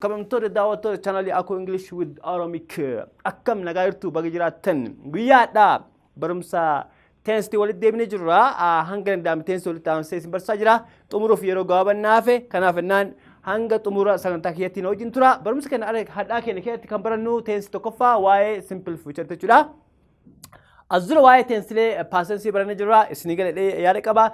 kabamtoota daawwattoota channel Aku English with Oromic akkam nagaa jirtu baga jiraattan guyyaadha barumsa tense walitti deebinee jirra hanga danda'ame tense walitti aansee isin barsiisaa jira xumuruuf yeroo gabaabannaafe kanaaf ennaan hanga xumura sagantaa kiyyattiin wajjin tura barumsa kana hadhaa keenya keessatti kan barannu tense tokkoffaa waa'ee simple future jechuudha azura waa'ee tensilee past barannee jirra isinii galee yaada qaba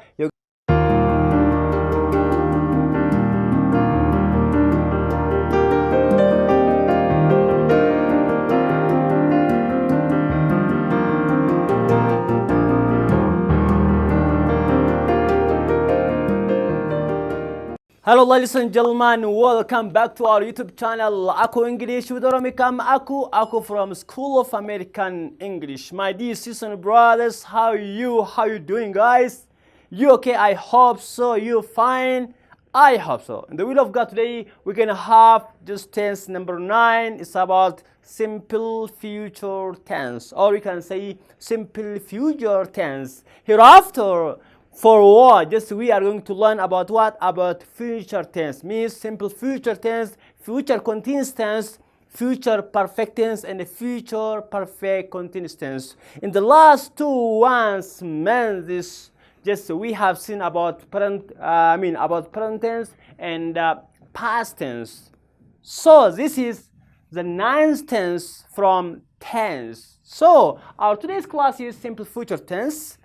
Hello ladies and gentlemen, welcome back to our YouTube channel Aku English with Oromic. I'm Aku from School of American English. My dear sisters and brothers, how you doing guys? You okay? I hope so. You fine? I hope so. In the will of God today, we're gonna have just tense number 9. It's about simple future tense, or we can say simple future tense. Hereafter, for what? Just we are going to learn about what? About future tense. Means simple future tense, future continuous tense, future perfect tense, and the future perfect continuous tense. In the last two ones, man, this just we have seen about about present tense and past tense. So this is the 9th tense from tense. So our today's class is simple future tense.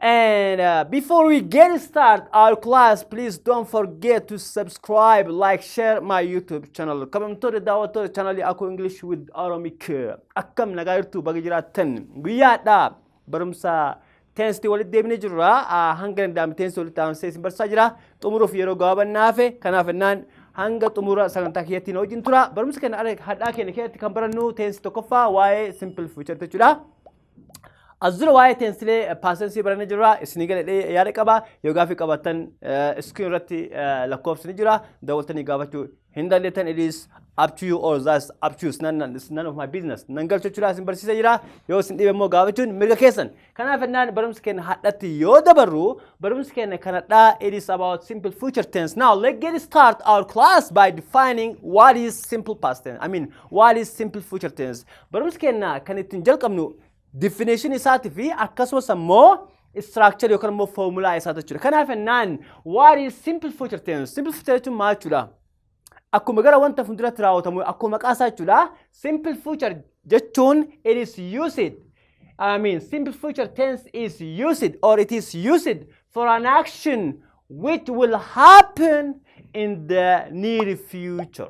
And before we get started our class, please don't forget to subscribe, like, share my YouTube channel. Kabamtoota daawwattoota channel Aku English with Oromic. Akkam nagaa jirtu baga jiraattan guyyaadha barumsa tense walitti deebinee jirra hanga danda'ame tense walitti aansee isin barsiisaa jira xumuruuf yeroo gabaabannaafe kanaaf ennaan hanga xumura sagantaa kiyyattiin wajjin tura barumsa kana hadhaa keenya keessatti kan barannu tense tokkoffaa waa'ee simple future jechuudha azura waa'ee tensilee past barannee jirra isinii galee yaada qaba yoo gaafii qabaattan screen irratti lakkoofsni jira daawwattanii gaafachuu hin dandeettan. It is up to you or that's up to you. It's none of my business. Nangal jechuudha isin barsiisa jira yoo isin dhibe immoo gaafachuun mirga keessan. Kanaaf ennaan barumsa keenya hadhatti yoo dabarru barumsa keenya kanadhaa it is about simple future tense. Now let's get start our class by defining what is simple past tense. What is simple future tense. Barumsa keenya kan ittiin jalqabnu definition isaati fi akkasumas ammoo structure yookaan ammoo formula isaati jechuudha. Kanaaf ennaan what is simple future tense? Simple future jechuun maal jechuudha? Akkuma gara wanta fuulduratti raawwatamu akkuma maqaa isaa jechuudha. Simple future jechuun it is used. Simple future tense is used or it is used for an action which will happen in the near future.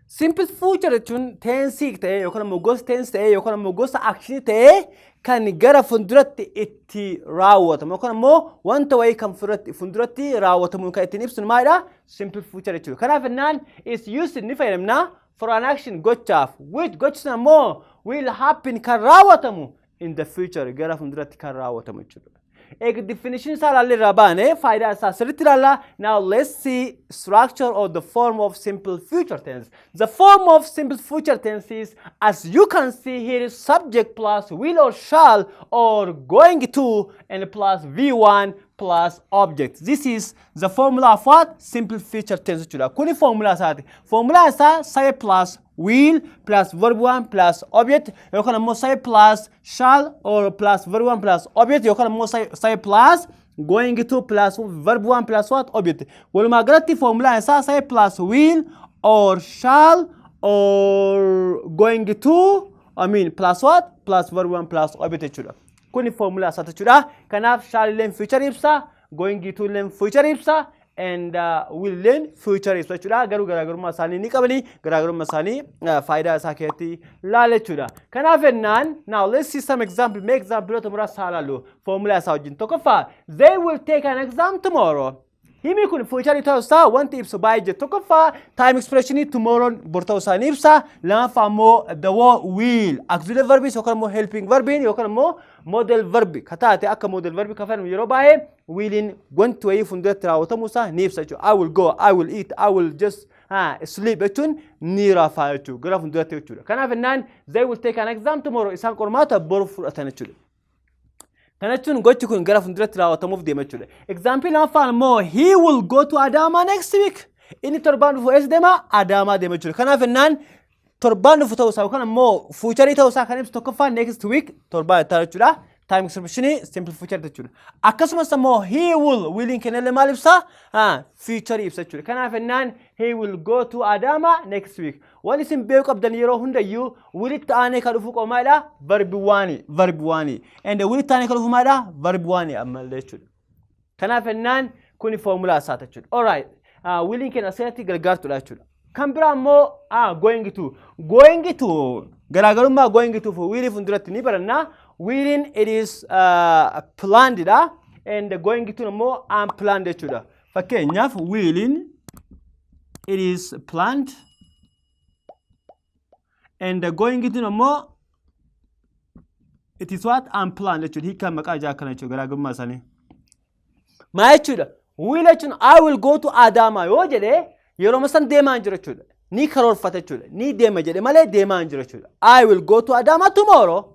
Simple future jechuun tense ta'ee yookaan ammoo gosa tense ta'ee yookaan ammoo gosa action ta'ee kan gara fuulduratti itti raawwatamu yookaan ammoo wanta wayii kan fuulduratti raawwatamu kan ittiin ibsu maalidha? Simple future jechuudha. Kanaaf ennaan is used ni fayyadamna for an action gochaaf which gochi sun ammoo will happen kan raawwatamu in the future gara fuulduratti kan raawwatamu jechuudha. Definition Now let's see structure or the form of simple future tense. The form of simple future tense is, as you can see here, is subject plus will or shall or going to and plus V1 plus object. This is the formula of what? Simple future tense. Kuni formula saati. Formula sa say plus will plus verb 1 plus object. Yokana mo say plus shall or plus verb 1 plus object. Yokana mo say plus going to plus verb 1 plus what? Object. Waluma galatti formula sa say plus will or shall or going to plus what? Plus verb 1 plus object. Kuni formula sa jechuudha. Kanaaf shall len future ibsa, going to len future ibsa, and will len future ibsa jechuudha. Garuu garaagarummaa isaanii ni qabani. Garaagarummaa isaanii faayidaa isaa keessatti laala jechuudha. Kanaaf ennaan now let's see some example. Make example muraasa ilaallu formula isaa wajjin. Tokkoffaa they will take an exam tomorrow. Himi kun future ta'uu isaa wanti ibsu baay'ee tokkoffaa time expression tomorrow bor ta'uu isaa ni ibsa. Lammaffaa ammoo the will auxiliary verb yookaan ammoo helping verb yookaan ammoo model verb kataate akka model verb kafan yeroo baay'ee willing wanti wayii fuulduratti raawwatamu isaa ni ibsa jechuudha. I will go, I will eat, I will just sleep jechuun ni raafaa jechuudha. Gara fuulduratti jechuudha. Kanaaf ennaan they will take an exam tomorrow isaan qormaata bor fudhatan jechuudha. Kanachun gochi kun gara fuulduratti raawwatamuuf deema jechuudha. Example afaan immoo he will go to Adama next week. Inni torbaan dhufu eessa deema? Adaamaa deema jechuudha. Kanaaf jennaan torbaan dhufu ta'uu isaa yookaan immoo fuucharii ta'uu isaa kan ibsu tokkoffaan next week torbaan itti jechuudha. Time expression simple future jechuudha. Akkasumas immoo he will kennellee maal ibsa? Future ibsa jechuudha. Kanaaf jennaan he will go to Adama next week. Waan isin beeku qabdan yeroo hundayyuu wilitti aanee kan dhufu qomaadha verb 1 and wilitti aanee kan dhufu maadha verb 1 ammallee jechuudha. Kanaaf jennaan kuni formula isaati jechuudha. All right. Willing kenna asirratti gargaartudha jechuudha. Kan biraa immoo going to garaagarummaa going to fi will fuulduratti ni baranna. Willing it is planned and going to immoo unplanned jechuudha. Fakkeenyaaf willing it is planned and going to immoo it is what unplanned jechuudha. Hiikaan maqaa ijaa kana jechuudha garaagarummaa isaanii. Maa jechuudha? Will jechuun I will go to Adama yoo jedhe yeroo masan deemaa jira jechuudha. Ni karoorfata jechuudha. Ni deema jedhe malee deemaa jira jechuudha. I will go to Adama tomorrow.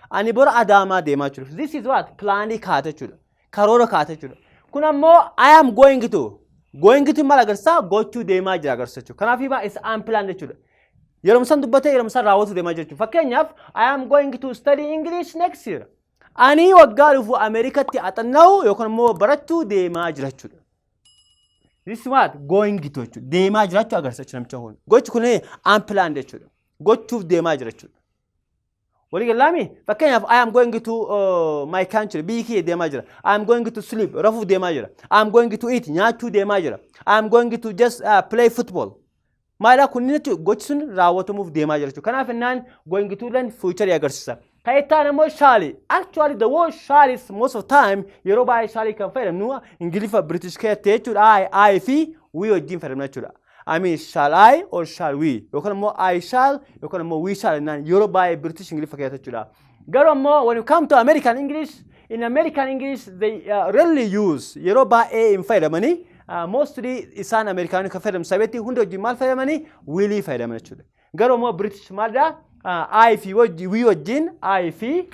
Ani bora Adama deemaa jechuudha. This is what? Plaanii kaata jechuudha. Karoora kaata jechuudha. Kun ammoo I am going to maal agarsiisa? Gochuu deemaa jira agarsiisa jechuudha. Kanaaf himaa is unplanned jechuudha. Yeroo masan dubbate yeroo masan raawwatu deemaa jira jechuudha. Fakkeenyaaf I am going to study English next year. Ani waggaa dhufu Ameerikatti axanna'u yookaan immoo barachuu deemaa jira jechuudha. This is what? Going to jechuudha. Deemaa jiraachuu agarsiisa namicha kun. Gochi kun unplanned jechuudha. Gochuuf deemaa jira jechuudha. Walii galaami? Fakkeenyaaf I am going to my country biyyi kiyya deemaa jira. I am going to sleep rafuuf deemaa jira. I am going to eat nyaachuu deemaa jira. I am going to just play football. Maadhaa kunniin jechuudha gochi sun raawwatamuuf deemaa jira jechuudha. Kanaaf jennaan going to lan future agarsiisa. Kaitan amo shali. Actually, the word shali is most of the time, Yoruba shali can find no Ingiliffaa British care teacher I fi we or Jim for natural. I mean, shall I or shall we? You can more I shall, you can more we shall, and Yoruba British Ingiliffaa care teacher. Go more when you come to American English. In American English, they rarely use Yoruba a in firemoney. Mostly, isaan American ka fireman sabeti hundo jimal firemoney willy fireman natural. Go more British mother. I fi we wajjin I fi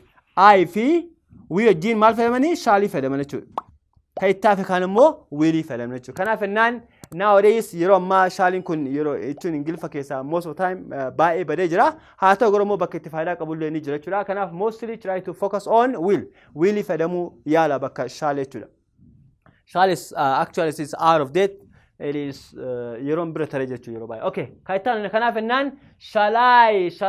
we wajjin maal fayyadamanii shaalii fayyadaman jechuudha. Kan itti hafe kaan immoo wiilii fayyadaman jechuudha. Kanaaf jennaan nowadays yeroo ammaa shaaliin kun yeroo jechuun Ingiliffaa keessaa most of the time baay'ee badee jira. Haa ta'u garuu immoo bakka itti faayidaa qabullee ni jira jechuudha. Kanaaf mostly try to focus on wiilii fayyadamuu yaala bakka shaalee jechuudha. Shaal is actually is out of date. It is yeron better jechu yerobai. Okay, kaitan kana fennan shall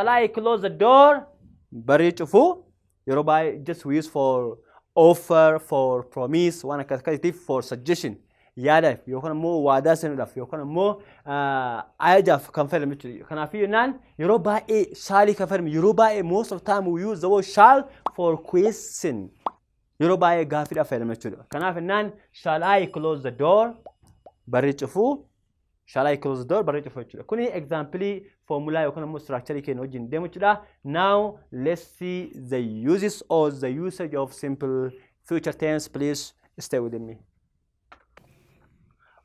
I close the door? Bari chufu yerobai just we use for offer, for promise, one akatif for suggestion. Yada yokana mo wada senudaf yokana mo ayajaf confirm jechu. Kana fi nan yerobai shall confirm yerobai most of the time we use the word shall for question. Yerobai gafida fennan jechu. Kana fennan shall I close the door? Bari chufu shall I close the door? Bari chufu jechuudha. Kuni example formula yookaan immoo structure keenya wajjin deemu jechuudha. Now let's see the uses or the usage of simple future tense. Please stay with me.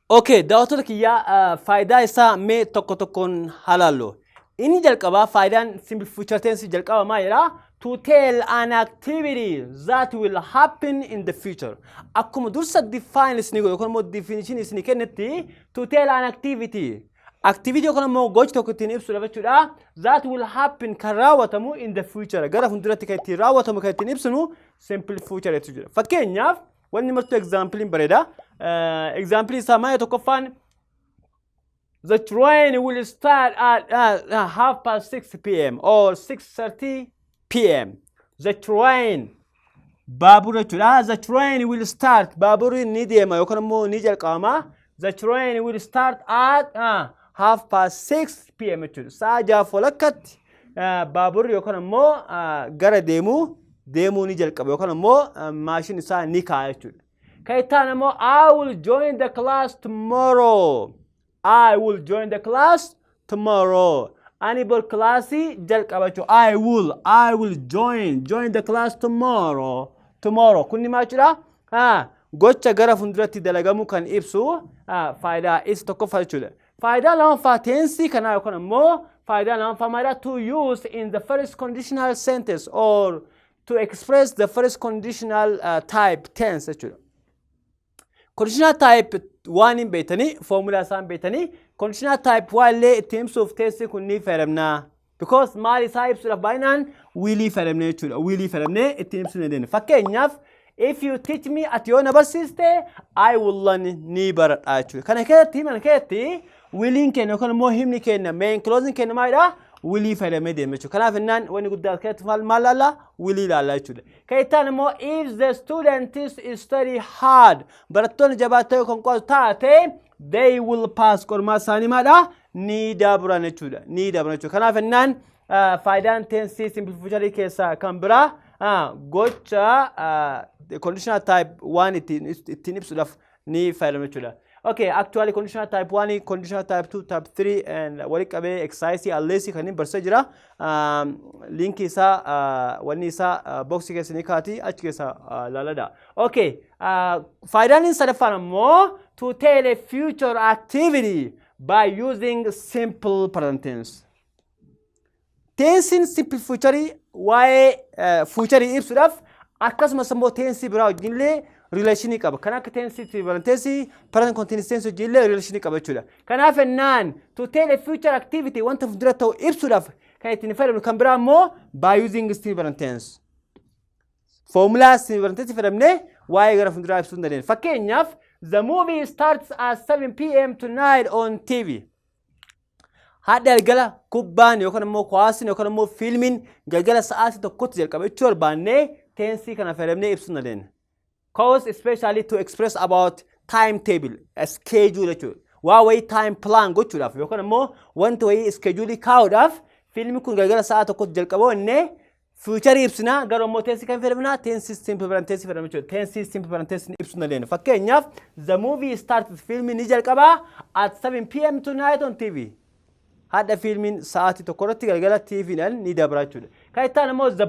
Okay, daawwattoota kiyyaa faayidaa isaa mee tokko tokkoon halaallu. Inni jalqabaa faayidaan simple future tense jalqaba maa jedha? To tell an activity that will happen in the future. Akkuma dursa define isni go yookaan immoo definition isni kennetti to tell an activity. Activity yookaan immoo gochi tokko ittiin ibsu jechuudha. That will happen kan raawwatamu in the future. Gara fuulduratti kan ittiin raawwatamu kan ittiin ibsinu simple future jechuudha. Fakkeenyaaf wanni martu example hin bareeda. Example isaa maa tokkoffaan the train will start at 6:30 p.m. or 6:30 p.m. The train Babur jechuudha. The train will start. Baburi ni deema yookaan immoo ni jalqabama. The train will start at 6:30 p.m. jechuudha. Sa'a 6 walakkatti babur yookaan immoo gara deemuu ni jalqaba yookaan immoo maashin isaa ni ka'a jechuudha. Kaitaan immoo I will join the class tomorrow. I will join the class tomorrow. Ani bor classy jalqaba jechuudha. I will join the class tomorrow. Kunni maal jechuudha? Gocha gara fuulduratti dalagamu kan ibsu faayidaa isa tokkoffaa jechuudha. Faayidaa lammaffaa tense kana yookaan immoo faayidaa lammaffaa maal to use in the first conditional sentence or to express the first conditional type tense jechuudha. conditional type 1 in betani formula san betani conditional type 1 le teams of test kunni fayyadamna because mali types of bainan wili fayyadamne jechuudha wili fayyadamne teams ne den fakkeenyaaf if you teach me at your university I will learn ni baradha jechuudha kana keetti willing kenna kan muhimni kenna main closing kenna maida wili fayyadamne den jechuudha kanaaf innaan wani guddaa keetti malala wili laala jechuudha kaitan mo if the students study hard barattoonni jabaatoo kan qotaate they will pass qormaa isaanii maadha ni dabran jechuudha ni dabran jechuudha kanaaf innaan faayidaan tense simple future keessa kan bira gocha conditional type 1 ittiin ibsuudhaaf ni fayyadamu jechuudha okay actually conditional type 1 conditional type 2 type 3 and wali qabe exercise unless kan barsa jira link isa wani isa box keessa ni kaati achi keessa lalada okay faayidaan sadaffaan mo to tell a future activity by using simple present tense tense in simple future why future ibsuudhaaf akkasumas immoo tense biraa wajjinlee relation qaba kana akka tense present tense present continuous tense wajjinlee relation qaba jechuudha kanaaf ennaan to tell a future activity wanta fuuldura ta'u ibsuudhaaf kan ittiin fayyadamnu kan biraa immoo by using simple present tense formula simple present tense fayyadamne why gara fuuldura ibsuu dandeenya fakkeenyaaf the movie starts at 7 p.m. tonight on TV hadda galgala kubbaan yookaan immoo kwaasiin yookaan immoo filmiin galgala sa'aatii tokkotti jalqaba jechuun barbaanne tense kana fayyadamnee ibsuu dandeenya cause especially to express about timetable schedule jechuudha waa way time plan gochuudhaaf yookaan immoo wanta way schedule kaa'uudhaaf filmi kun galgala sa'aatii tokkotti jalqaba wanne future ibsina garuu immoo tense kan fayyadamna tense simple present tense fayyadamu jechuudha tense simple present tense ibsuu dandeenya fakkeenyaaf the movie starts filmi ni jalqaba at 7 p.m. tonight on TV hadda filmin saati tokkotti galgala TV nan ni dabra jechuudha kaitan mo the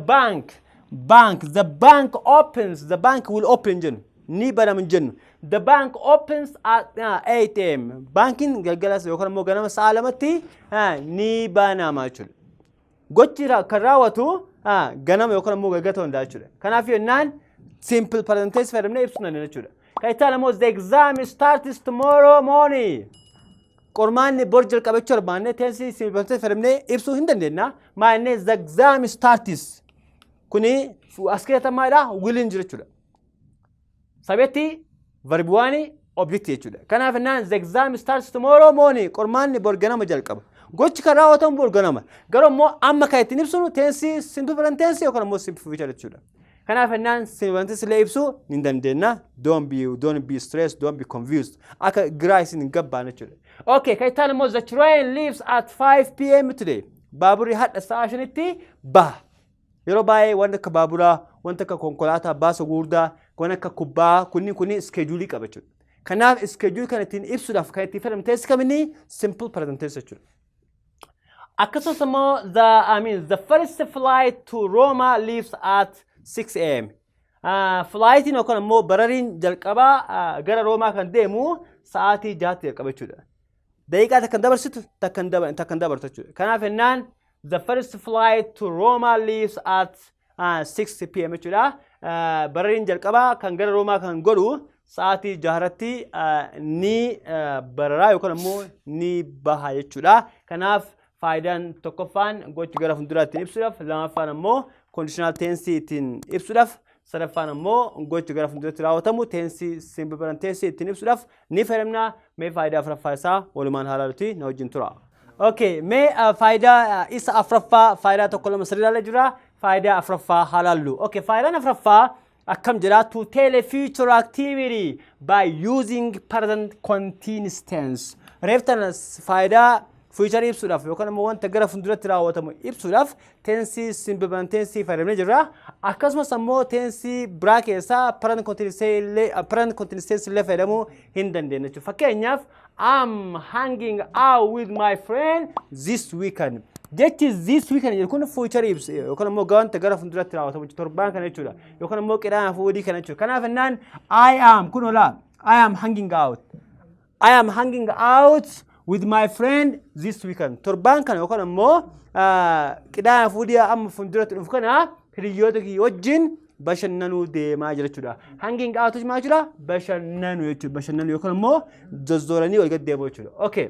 bank opens the bank will open jen ni banam jen the bank opens at 8 am banking galgala yookaan mo ganama saalamatti ni banama jechuudha gochira karawatu ganama yookaan mo galgata honda jechuudha kanaaf yennaan simple present tense fayyadamne ibsuna jechuudha kaitan mo the exam starts tomorrow morning qormaanni borjal qabachuu barbaanne tense simple tense fayyadamne ibsuu hin dandeenna maanne the exam starts kuni askeeta maadha willing jechuudha sabetti verb 1 object jechuudha kanaaf naan the exam starts tomorrow morning qormaanni borganama jalqaba gochi kan raawwatamu borganama garuu immoo amma kan ittiin ibsunu tense simple tense yookaan immoo simple future jechuudha kanaaf naan simple tense le ibsuu hin dandeenna don't be stressed don't be confused akka grace in gabbaan jechuudha okay kaitan mo the train leaves at 5 p.m. today baburi hadda sa'a 5tti ba yero bae wanda ka babura wanta ka konkolata baso gurda wanda ka kubba kunni schedule qaba jechuudha kanaaf schedule kan ittiin ibsuudhaaf kan ittiin fayyadamnu tense kamini simple present tense jechuudha akkasumas mo the first flight to Roma leaves at 6 a.m. flight no kan mo bararin jalqaba gara Roma kan deemu sa'aatii 6 jalqaba jechuudha daqiiqaa takkan dabarsitu takkan dabartu jechuudha kanaaf ennaan the first flight to Roma leaves at 6 p.m. jechuudha bararin jalqaba kan gara Roma kan godhu sa'aatii 6tti ni barara yookaan immoo ni baha jechuudha kanaaf faayidaan tokkoffaan gochi gara fuulduraatti ibsuudhaaf lamaffaan immoo conditional tense ittiin ibsuudhaaf sadaffaan immoo gochi gara fuulduraatti raawwatamu tense simple present tense ittiin ibsuudhaaf ni fayyadamna mee faayidaa afuraffaa isaa walumaan haalaalutti na wajjin tura okay mee faayidaa isa afuraffaa faayidaa tokko lama sadii ilaalee jira faayidaa afuraffaa haalaallu okay faayidaan afuraffaa akkam jira to tell a future activity by using present continuous tense reeftan faayidaa future ibsuudhaaf yookaan immoo wanta gara fuulduratti raawwatamu ibsuudhaaf tense simple present tense fayyadamnee jirra akkasumas immoo tense biraa keessaa present continuous tense illee fayyadamuu hin dandeenye jechuudha fakkeenyaaf I'm hanging out with my friend this weekend jechi this weekend jedhu future ibsu yookaan immoo wanta gara fuulduratti raawwatamu torbaan kana jechuudha yookaan immoo qidaan fuudii kana jechuudha kanaaf ennaan I am hanging out with my friend this weekend torban kana yookaan immoo qidaan fuudii amma fuulduratti dhufu kana hiriyoota kiyya wajjin bashannanuu deemaa jira jechuudha. Hanging out maal jira? Bashannanuu jechuudha. Bashannanuu yookaan immoo zozzoranii wal gad deebi'u jechuudha. Okay.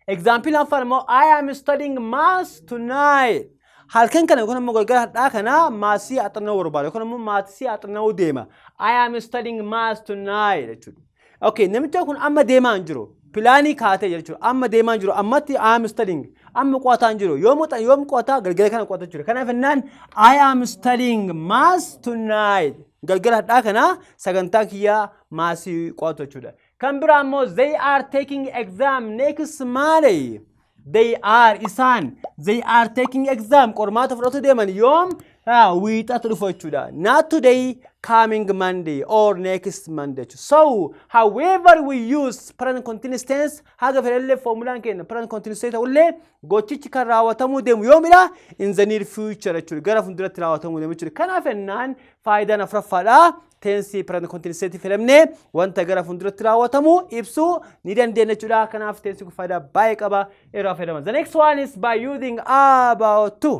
Example afaan immoo I am studying maths tonight. Halkan kana yookaan immoo galgala hadhaa kana maasii axannoo barbaada yookaan immoo maasii axannoo deema. I am studying maths tonight jechuudha. Okay, namicha kun amma deemaa hin jiru. Pilaanii kaatee jechuudha. Amma deemaa hin jiru. Ammatti I am studying. Amma qo'ataa hin jiru. Yoom qo'ataa galgala kana qo'ataa jechuudha. Kanaaf innaan I am studying maths tonight. Galgala hadhaa kana sagantaa kiyyaa maasii qo'atu jechuudha. Kan biraa immoo they are taking exam next Monday. They are isaan. They are taking exam. Qormaata fudhatu deeman yoom? Wiixatu dhufu jechuudha. Not today, coming Monday or next Monday. So, however we use present continuous tense, haga fedhalle formulaan keenya present continuous tense ta'ullee gochichi kan raawwatamuu deemu yoomidha? In the near future jechuudha. Gara fuulduratti raawwatamuu deemu jechuudha. Kanaaf ennaan faayidaan afuraffaadha. Tensi present continuous tense filamnee wanta gara fuulduratti raawwatamuu ibsuu ni dandeenya jechuudha. Kanaaf tensi kun faayidaa baay'ee qaba. Irraa fayyadama. The next one is by using about to.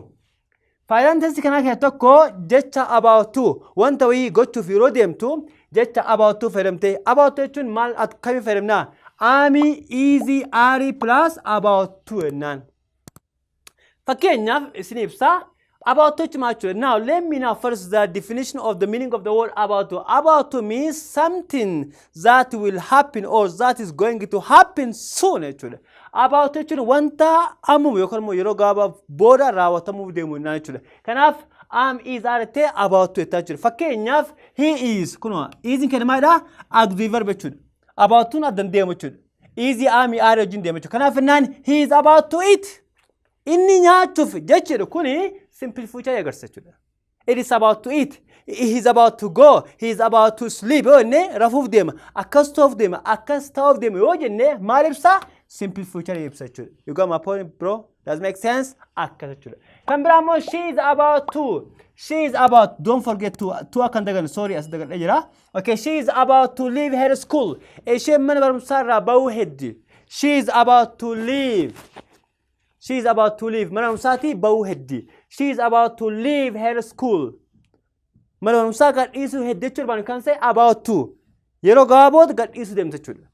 Faayidaan tensi kanaa keessaa tokko jecha about to wanta wayii gochuuf yeroo deemtu jecha about to fayyadamtee about to jechuun maal akkamiin fayyadamnaa? Ami, easy, are plus about to jennaan. Fakkeenyaaf isinii ibsaa about to jechuudha. Now let me now first the definition of the meaning of the word about to. About to means something that will happen or that is going to happen soon jechuudha. About jechuun wanta ammu yookaan immoo yeroo gaabaaf booda raawwatamuuf deemu jechuudha. Kanaaf is artee about to jechuudha. Fakkeenyaaf he is kunoo is kan maalidha? Auxiliary verb jechuudha. About to addan deemu jechuudha. Is are wajjin deemu jechuudha. Kanaaf innaan he is about to eat. Inni nyaachuuf jechuudha kuni simple future agarsiisa jechuudha. It is about to eat. He is about to go. He is about to sleep. Yoo jenne rafuuf deema. Akkas ta'uuf deema. Akkas ta'uuf deema. Yoo jenne maal ibsa? Simple future ibsa jechuudha. You got my point, bro? Does it make sense? Akkas jechuudha. Kan biraa immoo she is about to. She is about. Don't forget to akkan dagan. Sorry as dagan jira. Okay, she is about to leave her school. Isheen mana barumsaa irraa bahuu heddi. She is about to leave. She is about to leave. Mana barumsaati bahuu heddi. She is about to leave her school. Mana barumsaa gadhiisuu heddi jechuudha. Kan say about to. Yeroo gabaabootu gadhiisuu deemta jechuudha.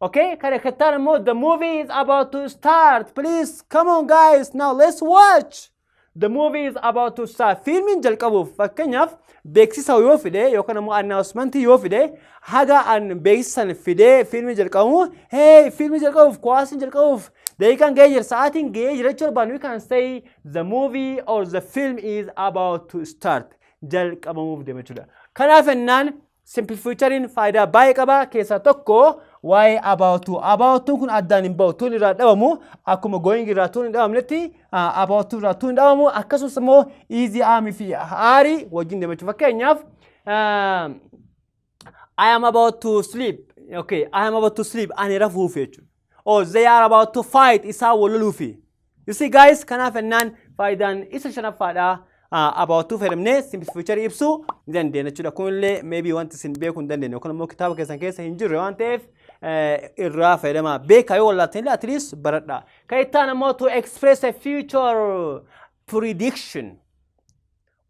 Okay, the movie is about to start. Please, come on guys, now let's watch. The movie is about to start. Filmin jalqabuuf fakkeenyaaf beeksisa yoo fide yookaan immoo announcement yoo fide haga an beeksisan fide filmi jalqabu hey filmi jalqabuuf kuwaasin jalqabuuf daqiiqaan ga'ee jira sa'aatiin ga'ee jira jechuudha. We can say the movie or the film is about to start. Jalqabamuuf deema jechuudha. Kanaaf ennaan simple futurein faayidaa baay'ee qaba. Keessaa tokko why about to? About to kun addaan hin bahu. Tun irraa dhabamu akkuma going irraa tun hin dhabamnetti about to irraa tun hin dhabamu. Akkasumas immoo easy army fi are wajjin deema jechuudha. Fakkeenyaaf I am about to sleep. Okay, I am about to sleep. Ani rafuuf jechuudha. Or they are about to fight. Isaan wal loluufi. You see guys, kanaaf ennaan faayidaan isa shanaffaadha. About to fayyadamnee simple future ibsu ni dandeenya jechuudha. Kunillee maybe wanti isin beekuu hin dandeenye yookaan immoo kitaaba keessan keessa hin jirre waan ta'eef irraa fayyadamaa. Beekaa yoo wallaaltanii at least baradhaa. Kan ittaan immoo to express a future prediction.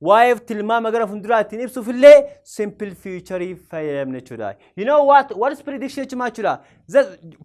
Waa'ee tilmaama gara fuulduraa ittiin ibsuuf illee simple future fayyadamne jechuudha. You know what is prediction jechuudha?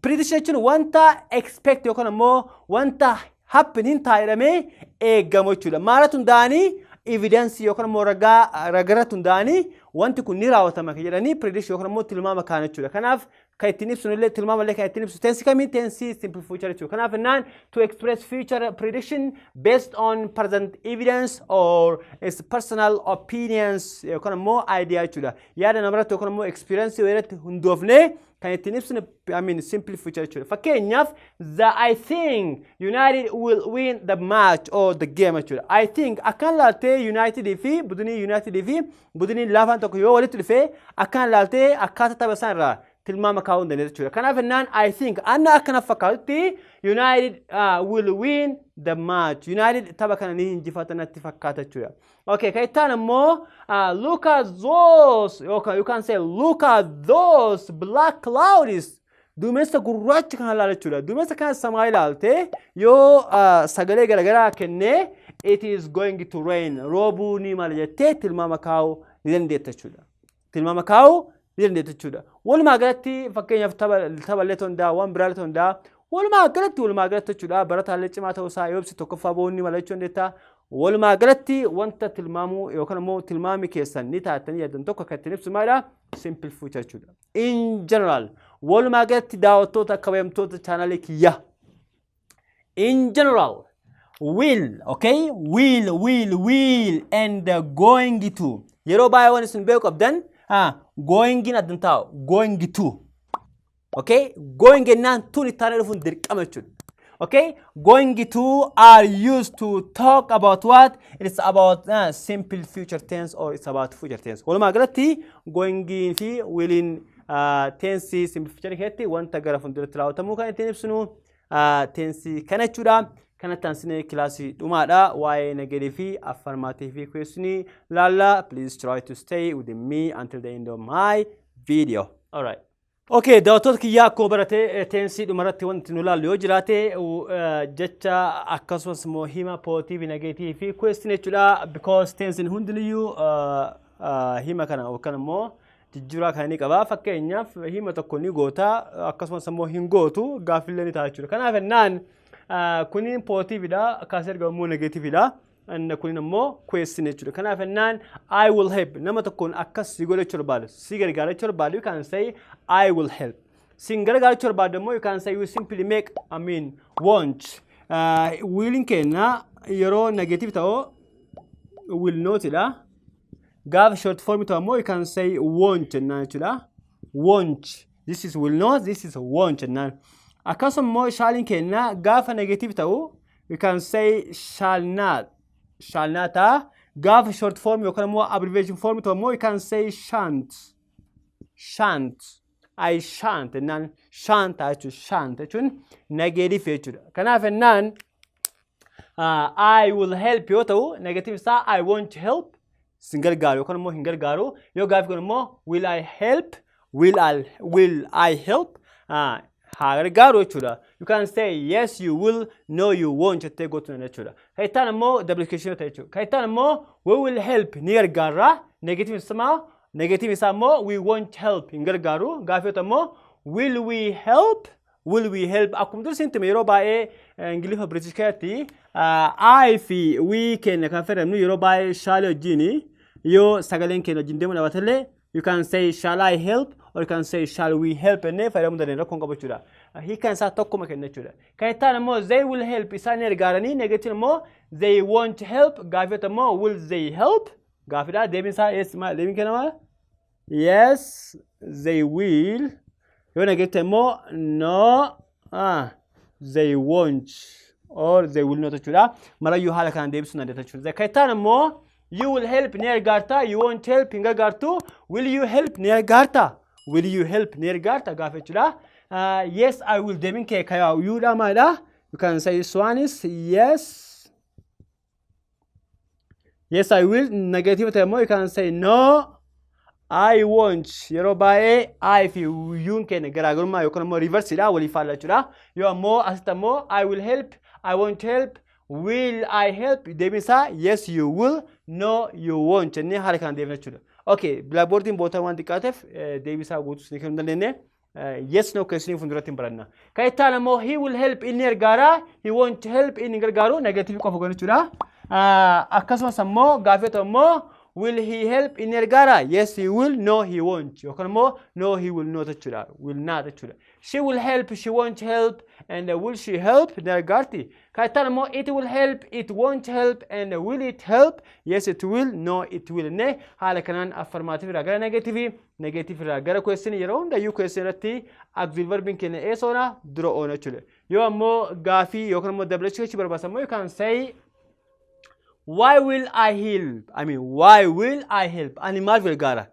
Prediction jechuun wanta expect yookaan immoo wanta happening taa'edhamee eegamu jechuudha. Maalatu hundaanii evidence yookaan immoo ragaratu hundaanii wanti kun ni raawwatama jedhanii prediction yookaan immoo tilmaama kaan jechuudha. Kanaaf kan ittiin ibsu illee tilmaama illee kan ittiin ibsu tensi kamiin tensi simple future jechuudha. Kanaaf innaan to express future prediction based on present evidence or its personal opinions yookaan immoo idea jechuudha. Yaada namarratti yookaan immoo experience irratti hundoofnee kan ittiin ibsu simple future jechuudha. Fakkeenyaaf I think United will win the match or the game jechuudha. I think akkan laaltee United fi budinii laafaan tokko yoo walitti dhufee akkan laaltee akkaataa tapha isaan irraa tilmaama kaa'uu hin dandeessu jechuudha. Kanaaf innaan I think anna akkana fakkaatutti United will win the match. United tapha kana ni injifata natti fakkaata jechuudha. Okay, kan ittaan immoo look at those, okay, you can say look at those black clouds. Duumessa gurraacha kana ilaala jechuudha. Duumessa kana samaa ilaalte yoo sagalee garagaraa kennee it is going to rain. Roobuu ni mala jettee tilmaama kaa'uu ni dandeetta jechuudha. Tilmaama kaa'uu ni dandeetta jechuudha. Walumaa galatti fakkeenyaaf taphallee tondaa waan biraallee tondaa walumaa galatti jechuudha. Barataallee cimaa ta'uu isaa yoo ibsi tokkoffaa ba'uu ni mala jechuu dandeetta. Walumaa galatti wanta tilmaamuu yookaan immoo tilmaami keessan ni taatanii yaadan tokko akka ittiin ibsu maalidha? Simple future jechuudha. In general, walumaa galatti daawwattoota kabajamtoota chaanalii kiyya. In general, will, okay? Will, and going to. Yeroo baay'ee waan isin beeku qabdan, going in addan taa'u, going to. Okay? Going ennaan tun ittaanee dhufuun dirqama jechuudha. Okay? Going to are used to talk about what? It's about simple future tense or it's about future tense. Walumaa galatti going in fi willing tense simple future keessatti wanta gara fuulduratti raawwatamuu kan ittiin ibsinu tense kana jechuudha. Kanatti aansinee kilaasii dhumaadha. Waa'ee negative fi affirmative question laalla. Please try to stay with me until the end of my video. All right. Okay, daawwattoota kiyyaa akkuma barate tense dhumarratti wanti nu laallu yoo jiraate jecha akkasumas immoo hima positive negative fi question jechuudha. Because tense hundinuyyuu hima kana yookaan immoo jijjiiraa kan inni qaba. Fakkeenyaaf hima tokko ni goota akkasumas immoo hin gootu gaaffiillee ni ta'a jechuudha. Kanaaf ennaan kunin positive dha akkasii erga immoo negative dha. And kunin immoo question jechuudha. Kanaaf ennaan I will help nama tokkoon akkas si godhachuu barbaadu si gargaarachuu barbaadu you can say I will help. Sin gargaarachuu barbaadu immoo you can say you simply make want. Willing kenna yeroo negative ta'oo will not dha. Gaafa short form ta'oo immoo you can say won't jennaan jechuudha. Won't. This is will not, this is won't jennaan. Akkasuma immoo shall kenna gaafa negative ta'oo you can say shall not. Shall not gaafa short form yookaan immoo abbreviation form ta'oo immoo you can say shan't. Shan't. I shan't ennaan shan't jechuun negative jechuudha. Kanaaf ennaan I will help yoo ta'u negative isaa I won't help sin gargaaru yookaan immoo hin gargaaru. Yoo gaafi kun immoo will I help? Will I help? Gargaaru jechuudha. You can say yes you will, no you won't jettee gootu jechuudha. Kaitaan immoo duplication ta'e jechuudha. Kaitaan immoo we will help ni gargaara. Negative isaa immoo we won't help hin gargaaru. Gaafi immoo will we help? Will we help? Akkuma dursiin time yeroo baay'ee Ingiliffaa British keessatti I fi we kenna kan fayyadamnu yeroo baay'ee shall wajjin yoo sagaleen keenya wajjin deemu dhaabatellee you can say shall I help or you can say shall we help enne fayyadamuu dandeenya rakkoon qabu jechuudha. Hiikaan isaa tokkuma kenna jechuudha. Kan ittaan immoo they will help isaan gargaaranii negative immoo they won't help gaafii immoo will they help gaafidha. Deebiin isaa deebiin kenna maal? Yes they will. Yoo negative immoo no they won't or they will not jechuudha. Marayyuu haala kanaan deebisuu dandeetta jechuudha. Kan ittaan immoo you will help ni gargaarta, you won't help hin gargaartu. Will you help ni gargaarta? Will you help ni gargaarta gaafii jechuudha. Yes I will deebiin kee kayaa yuudha maalidha? You can say this one is yes. Yes I will. Negative ta'e immoo you can say no I won't. Yeroo baay'ee I fi yuun keenya garaagarummaa yookaan immoo reverse dha walii faallaa jechuudha. Yoo ammoo asitti ammoo I will help, I won't help, will I help deebiin isaa yes you will, no you won't jennee haala kanaan deebina jechuudha. Okay, blackboardiin bootaan waan xiqqaateef deebii isaa guutuus ni kennuu dandeenye. Yes no question fuulduratti hin baranna. Kan ittaan ammoo he will help inni gargaara, he won't help inni gargaaru negative qofa godhu jechuudha. Akkasumas ammoo gaafii ammoo will he help in gargaara? Yes he will, no he won't. Yookaan immoo no he will not jechuudha. Will not jechuudha. She will help, she won't help, and will she help? Gargaarti. Kan ittaan ammoo it will help, it won't help, and will it help? Yes it will, no it will. Ne haala kanaan affirmative irraa gara negative irraa gara question yeroo hundayyuu question irratti auxiliary verb keenya eesoona dura oona jechuudha. Yoo ammoo gaafii yookaan immoo WH barbaachisu ammoo you can say why will I help? I mean, why will I help? Animal gargaara.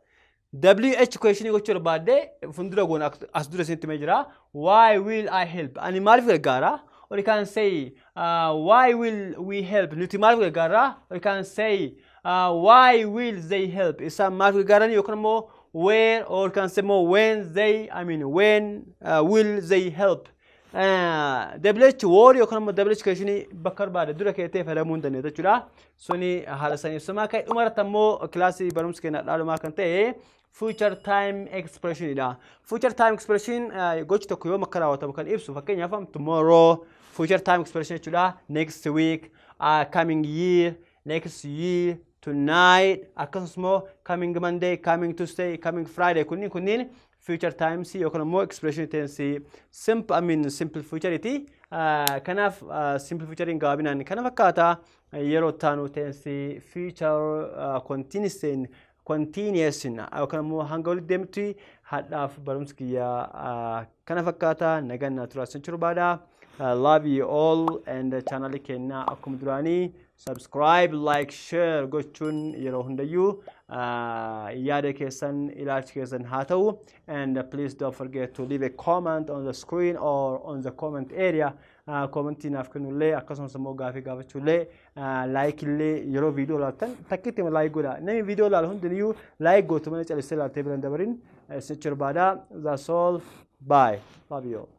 WH question gochuu barbaadde fundura goona as dura senti jira. Why will I help? Animal gargaara. Or you can say why will we help? Nuti maal gargaara. Or you can say why will they help? Isa maal gargaarani yookaan immoo where or you can say more when they will they help? WH word yookaan immoo WH keessanii bakka barbaade dura keetee fayyadamuu hin dandeetta jechuudha. Suni haala saniif sama kan dhumarratti ammoo kilaasii barumsa keenya dhaalumaa kan ta'e future time expression idha. Future time expression gochi tokko yoo makka raawwatamu kan ibsu fakkeenyaaf tomorrow future time expression jechuudha. Next week, coming year, next year, tonight, akkasumas immoo coming Monday, coming Tuesday, coming Friday kunniin future times yookaan immoo expression tense simple future iti. Kanaaf simple future in gaabinaan kana fakkaata yeroo taanu tense future continuous yookaan immoo hanga walitti deemtu hadhaaf barumsa kiyyaa kana fakkaata naganna turaasan barbaada. Love you all and channel keenya akkuma duraanii subscribe, like, share gochuun yeroo hundayyuu yaada keessan ilaalcha keessan haa ta'u. And please don't forget to leave a comment on the screen or on the comment area. Commentii naaf kennullee akkasumas immoo gaafii gaafachuullee like illee yeroo viidiyoo ilaaltan takkitti like godha. Namni viidiyoo ilaalu hundiyyuu like gootu malee callisee ilaaltee bira hin dabarin. Isin barbaada. That's all. Bye. Love you all.